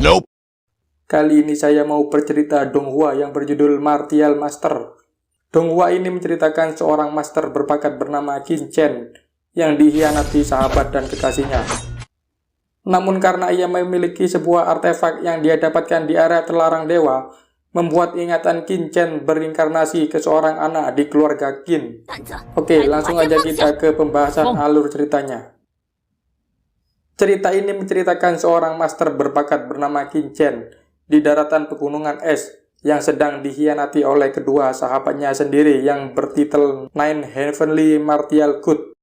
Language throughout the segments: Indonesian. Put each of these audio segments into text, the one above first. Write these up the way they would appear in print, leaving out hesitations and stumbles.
Nope. Kali ini saya mau bercerita donghua yang berjudul Martial Master. Donghua ini menceritakan seorang master berbakat bernama Qin Chen yang dikhianati sahabat dan kekasihnya. Namun karena ia memiliki sebuah artefak yang dia dapatkan di area terlarang dewa, membuat ingatan Qin Chen berinkarnasi ke seorang anak di keluarga Qin. Oke, langsung aja kita ke pembahasan alur ceritanya. Cerita ini menceritakan seorang master berbakat bernama Qin Chen di daratan pegunungan es yang sedang dikhianati oleh kedua sahabatnya sendiri yang bertitel Nine Heavenly Martial Code.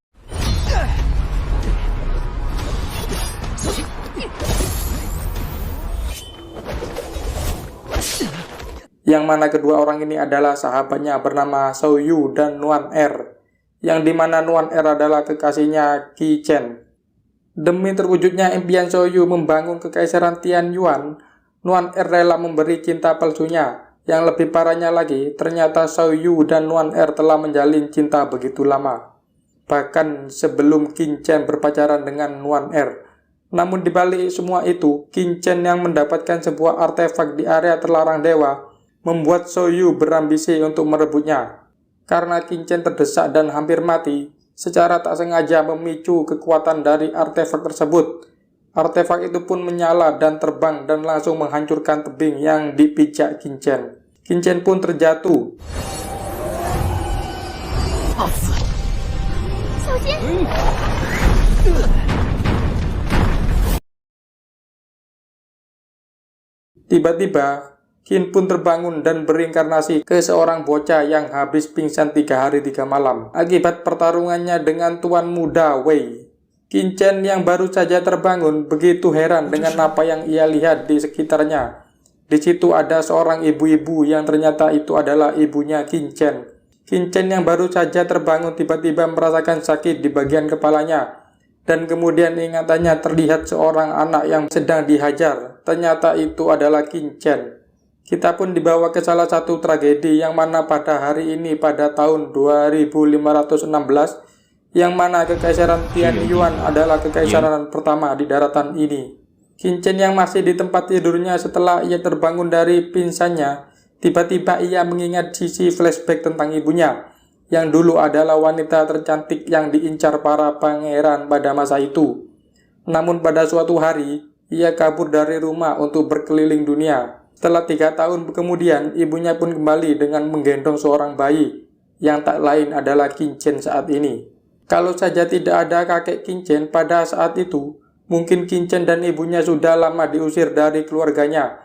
Yang mana kedua orang ini adalah sahabatnya bernama Shou Yu dan Nuan Er, yang dimana Nuan Er adalah kekasihnya Qin Chen. Demi terwujudnya impian Shou Yu membangun kekaisaran Tian Yuan, Nuan Er rela memberi cinta palsunya. Yang lebih parahnya lagi, ternyata Shou Yu dan Nuan Er telah menjalin cinta begitu lama, bahkan sebelum Qin Chen berpacaran dengan Nuan Er. Namun dibalik semua itu, Qin Chen yang mendapatkan sebuah artefak di area terlarang dewa, membuat Shou Yu berambisi untuk merebutnya. Karena Qin Chen terdesak dan hampir mati, secara tak sengaja memicu kekuatan dari artefak tersebut. Artefak itu pun menyala dan terbang dan langsung menghancurkan tebing yang dipijak Qin Chen. Qin Chen pun terjatuh. Tiba-tiba, Qin pun terbangun dan berinkarnasi ke seorang bocah yang habis pingsan 3 hari 3 malam akibat pertarungannya dengan tuan muda Wei. Qin Chen yang baru saja terbangun begitu heran dengan apa yang ia lihat di sekitarnya. Di situ ada seorang ibu-ibu yang ternyata itu adalah ibunya Qin Chen. Qin Chen yang baru saja terbangun tiba-tiba merasakan sakit di bagian kepalanya. Dan kemudian ingatannya terlihat seorang anak yang sedang dihajar. Ternyata itu adalah Qin Chen. Kita pun dibawa ke salah satu tragedi yang mana pada hari ini pada tahun 2516, yang mana kekaisaran Tian Yuan adalah kekaisaran pertama di daratan ini. Qin Chen yang masih di tempat tidurnya setelah ia terbangun dari pingsannya, tiba-tiba ia mengingat sisi flashback tentang ibunya, yang dulu adalah wanita tercantik yang diincar para pangeran pada masa itu. Namun pada suatu hari, ia kabur dari rumah untuk berkeliling dunia. Setelah 3 tahun kemudian, ibunya pun kembali dengan menggendong seorang bayi, yang tak lain adalah Qin Chen saat ini. Kalau saja tidak ada kakek Qin Chen pada saat itu, mungkin Qin Chen dan ibunya sudah lama diusir dari keluarganya,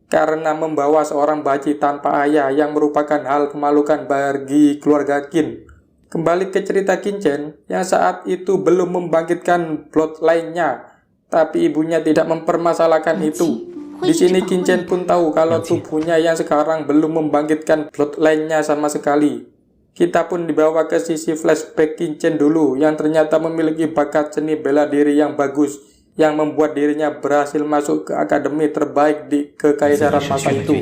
karena membawa seorang bayi tanpa ayah yang merupakan hal memalukan bagi keluarga Qin. Kembali ke cerita Qin Chen, yang saat itu belum membangkitkan bloodline-nya, tapi ibunya tidak mempermasalahkan itu. Di sini Qin Chen pun tahu kalau tubuhnya yang sekarang belum membangkitkan bloodline-nya sama sekali. Kita pun dibawa ke sisi flashback Qin Chen dulu, yang ternyata memiliki bakat seni bela diri yang bagus, yang membuat dirinya berhasil masuk ke akademi terbaik di kekaisaran masa itu.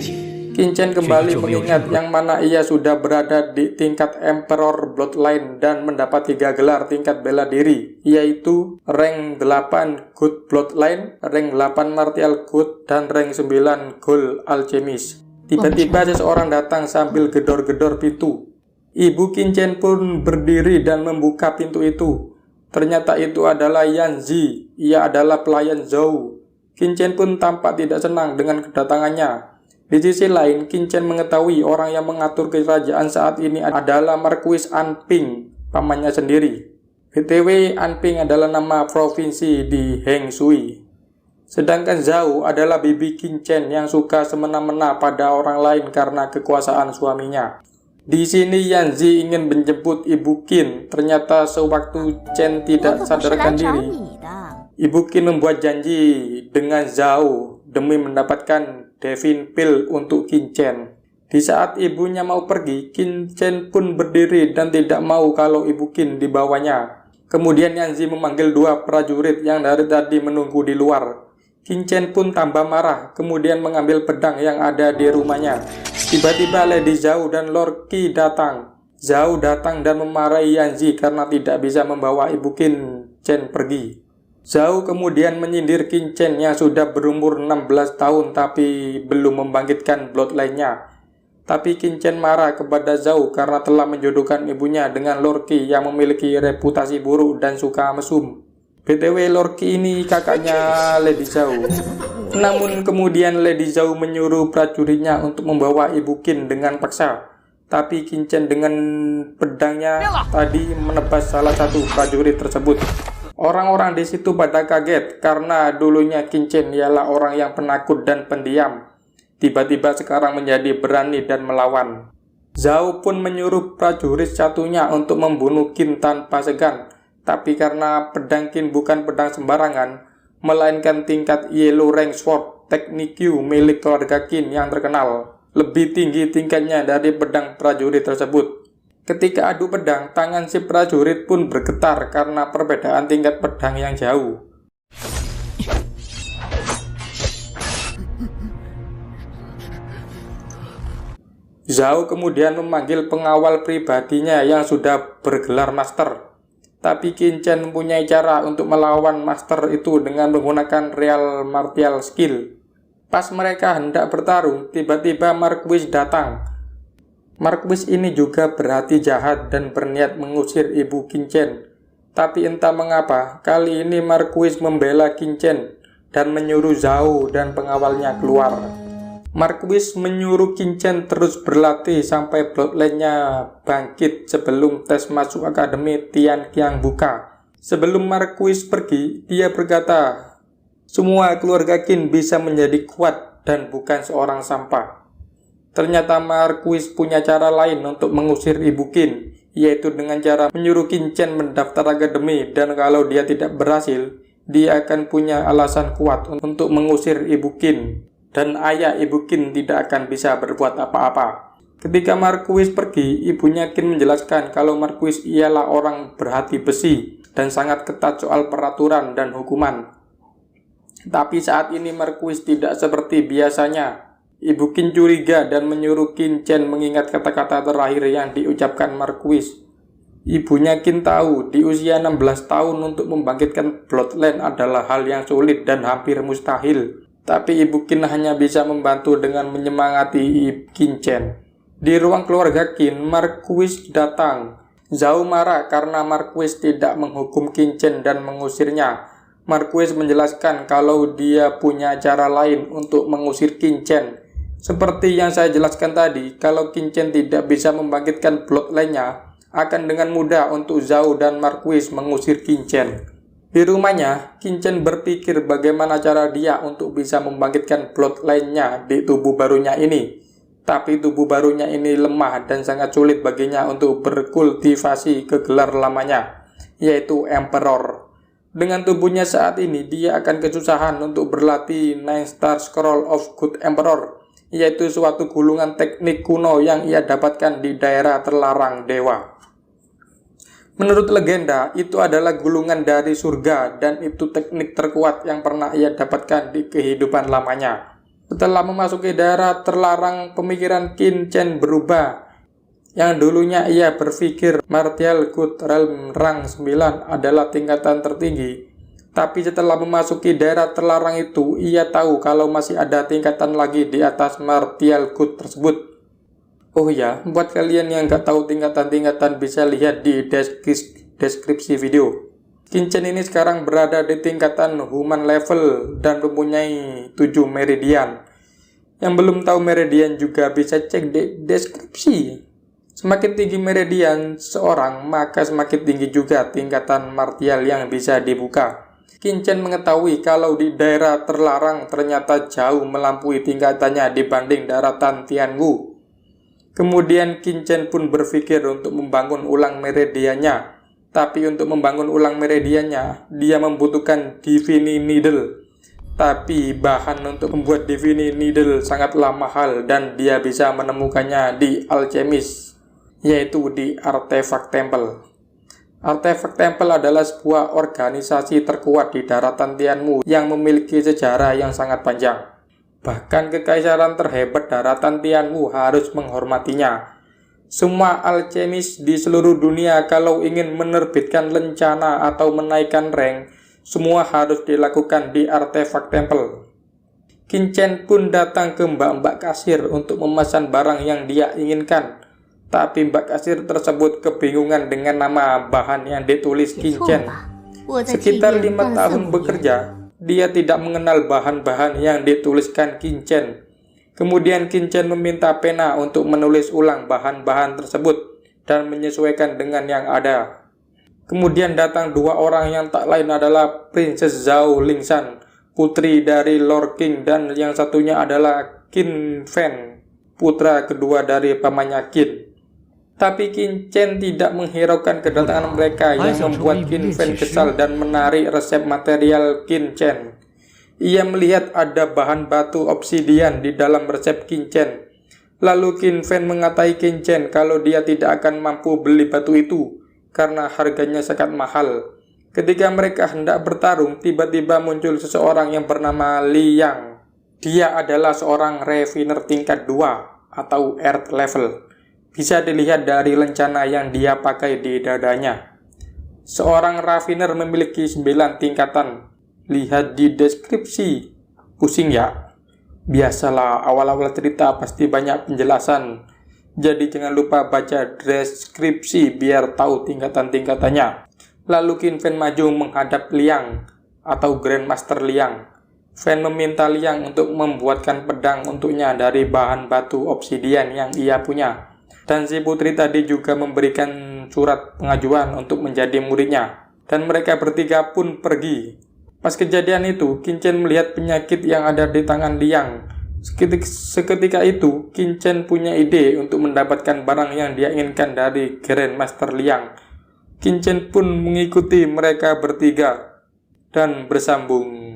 Qin Chen kembali mengingat yang mana ia sudah berada di tingkat Emperor Bloodline dan mendapat 3 gelar tingkat bela diri, yaitu rank 8 Good Bloodline, rank 8 Martial Code, dan rank 9 Gold Alchemist. Tiba-tiba seseorang datang sambil gedor-gedor pintu. Ibu Qin Chen pun berdiri dan membuka pintu itu. Ternyata itu adalah Yan Zi, ia adalah pelayan Zhou. Qin Chen pun tampak tidak senang dengan kedatangannya. Di sisi lain, Qin Chen mengetahui orang yang mengatur kerajaan saat ini adalah Marquis Anping, pamannya sendiri. BTW, Anping adalah nama provinsi di Heng Shui. Sedangkan Zhou adalah bibi Qin Chen yang suka semena-mena pada orang lain karena kekuasaan suaminya. Di sini Yan Zi ingin menjemput Ibu Qin, ternyata sewaktu Chen tidak sadarkan diri, Ibu Qin membuat janji dengan Zhou demi mendapatkan Devin Pill untuk Qin Chen. Di saat ibunya mau pergi, Qin Chen pun berdiri dan tidak mau kalau Ibu Qin dibawanya. Kemudian Yan Zi memanggil 2 prajurit yang dari tadi menunggu di luar. Qin Chen pun tambah marah, kemudian mengambil pedang yang ada di rumahnya. Tiba-tiba Lady Zhou dan Lord Qi datang. Zhao datang dan memarahi Yanzi karena tidak bisa membawa ibu Qin Chen pergi. Zhao kemudian menyindir Qin Chen yang sudah berumur 16 tahun tapi belum membangkitkan bloodline-nya. Tapi Qin Chen marah kepada Zhao karena telah menjodohkan ibunya dengan Lord Qi yang memiliki reputasi buruk dan suka mesum. BTW Lord Qi ini kakaknya Lady Zhao. Namun kemudian Lady Zhao menyuruh prajuritnya untuk membawa ibu Qin dengan paksa. Tapi Qin Chen dengan pedangnya tadi menebas salah satu prajurit tersebut. Orang-orang di situ pada kaget karena dulunya Qin Chen ialah orang yang penakut dan pendiam. Tiba-tiba sekarang menjadi berani dan melawan. Zhao pun menyuruh prajurit satunya untuk membunuh Qin tanpa segan. Tapi karena pedang Qin bukan pedang sembarangan, melainkan tingkat Yellow Rank Sword teknik Q milik keluarga Qin yang terkenal. Lebih tinggi tingkatnya dari pedang prajurit tersebut. Ketika adu pedang, tangan si prajurit pun bergetar karena perbedaan tingkat pedang yang jauh. Zhao kemudian memanggil pengawal pribadinya yang sudah bergelar master. Tapi Qin Chen mempunyai cara untuk melawan master itu dengan menggunakan real martial skill. Pas mereka hendak bertarung, tiba-tiba Marquis datang. Marquis ini juga berhati jahat dan berniat mengusir ibu Qin Chen. Tapi entah mengapa, kali ini Marquis membela Qin Chen dan menyuruh Zhao dan pengawalnya keluar. Marquis menyuruh Qin Chen terus berlatih sampai bloodline-nya bangkit sebelum tes masuk Akademi Tianqiang buka. Sebelum Marquis pergi, dia berkata, semua keluarga Qin bisa menjadi kuat dan bukan seorang sampah. Ternyata Marquis punya cara lain untuk mengusir ibu Qin, yaitu dengan cara menyuruh Qin Chen mendaftar akademi dan kalau dia tidak berhasil, dia akan punya alasan kuat untuk mengusir ibu Qin dan ayah ibu Qin tidak akan bisa berbuat apa-apa. Ketika Marquis pergi, ibunya Qin menjelaskan kalau Marquis ialah orang berhati besi dan sangat ketat soal peraturan dan hukuman. Tapi saat ini Marquis tidak seperti biasanya. Ibu Qin curiga dan menyuruh Qin Chen mengingat kata-kata terakhir yang diucapkan Marquis. Ibunya Qin tahu di usia 16 tahun untuk membangkitkan bloodline adalah hal yang sulit dan hampir mustahil. Tapi ibu Qin hanya bisa membantu dengan menyemangati Qin Chen. Di ruang keluarga Qin, Marquis datang. Zhao marah karena Marquis tidak menghukum Qin Chen dan mengusirnya. Marquis menjelaskan kalau dia punya cara lain untuk mengusir Qin Chen. Seperti yang saya jelaskan tadi, kalau Qin Chen tidak bisa membangkitkan bloodline-nya, akan dengan mudah untuk Zhao dan Marquis mengusir Qin Chen. Di rumahnya, Qin Chen berpikir bagaimana cara dia untuk bisa membangkitkan bloodline-nya di tubuh barunya ini. Tapi tubuh barunya ini lemah dan sangat sulit baginya untuk berkultivasi ke gelar lamanya, yaitu Emperor. Dengan tubuhnya saat ini, dia akan kesusahan untuk berlatih Nine Star Scroll of Good Emperor, yaitu suatu gulungan teknik kuno yang ia dapatkan di daerah terlarang dewa. Menurut legenda, itu adalah gulungan dari surga dan itu teknik terkuat yang pernah ia dapatkan di kehidupan lamanya. Setelah memasuki daerah terlarang, pemikiran Qin Chen berubah. Yang dulunya ia berpikir Martial Good Realm Rang 9 adalah tingkatan tertinggi. Tapi setelah memasuki daerah terlarang itu, ia tahu kalau masih ada tingkatan lagi di atas Martial Good tersebut. Oh ya, buat kalian yang nggak tahu tingkatan-tingkatan bisa lihat di deskripsi video. Qin Chen ini sekarang berada di tingkatan human level dan mempunyai 7 meridian. Yang belum tahu meridian juga bisa cek di deskripsi. Semakin tinggi meridian seorang, maka semakin tinggi juga tingkatan martial yang bisa dibuka. Qin Chen mengetahui kalau di daerah terlarang ternyata jauh melampaui tingkatannya dibanding daratan Tianwu. Kemudian Qin Chen pun berpikir untuk membangun ulang meridiannya. Tapi untuk membangun ulang meridiannya, dia membutuhkan Divine Needle. Tapi bahan untuk membuat Divine Needle sangatlah mahal dan dia bisa menemukannya di alchemist, yaitu di Artifact Temple. Artifact Temple adalah sebuah organisasi terkuat di daratan Tianwu yang memiliki sejarah yang sangat panjang. Bahkan kekaisaran terhebat daratan Tianwu harus menghormatinya. Semua alkemis di seluruh dunia kalau ingin menerbitkan lencana atau menaikkan rank, semua harus dilakukan di artefak tempel. Qin pun datang ke mbak-mbak kasir untuk memesan barang yang dia inginkan. Tapi mbak kasir tersebut kebingungan dengan nama bahan yang ditulis Qin. Sekitar 5 tahun bekerja, dia tidak mengenal bahan-bahan yang dituliskan Qin. Kemudian Qin meminta pena untuk menulis ulang bahan-bahan tersebut dan menyesuaikan dengan yang ada. Kemudian datang 2 orang yang tak lain adalah Princess Zhao Lingshan, putri dari Lord Qin, dan yang satunya adalah Qin Fen, putra kedua dari pamannya Qin. Tapi Qin tidak menghiraukan kedatangan mereka yang membuat Qin Fen kesal dan menarik resep material Qin. Ia melihat ada bahan batu obsidian di dalam resep Qin. Lalu Qin Fen mengatai Qin kalau dia tidak akan mampu beli batu itu karena harganya sangat mahal. Ketika mereka hendak bertarung, tiba-tiba muncul seseorang yang bernama Li Yang. Dia adalah seorang refiner tingkat 2 atau Earth level. Bisa dilihat dari lencana yang dia pakai di dadanya. Seorang refiner memiliki 9 tingkatan. Lihat di deskripsi. Pusing ya? Biasalah, awal-awal cerita pasti banyak penjelasan. Jadi jangan lupa baca deskripsi biar tahu tingkatan-tingkatannya. Lalu Qin Fen maju menghadap Liang atau Grandmaster Liang. Fen meminta Liang untuk membuatkan pedang untuknya dari bahan batu obsidian yang ia punya. Dan si putri tadi juga memberikan surat pengajuan untuk menjadi muridnya. Dan mereka bertiga pun pergi. Pas kejadian itu, Qin melihat penyakit yang ada di tangan Liang. Seketika itu, Qin punya ide untuk mendapatkan barang yang dia inginkan dari Grandmaster Liang. Qin pun mengikuti mereka bertiga dan bersambung.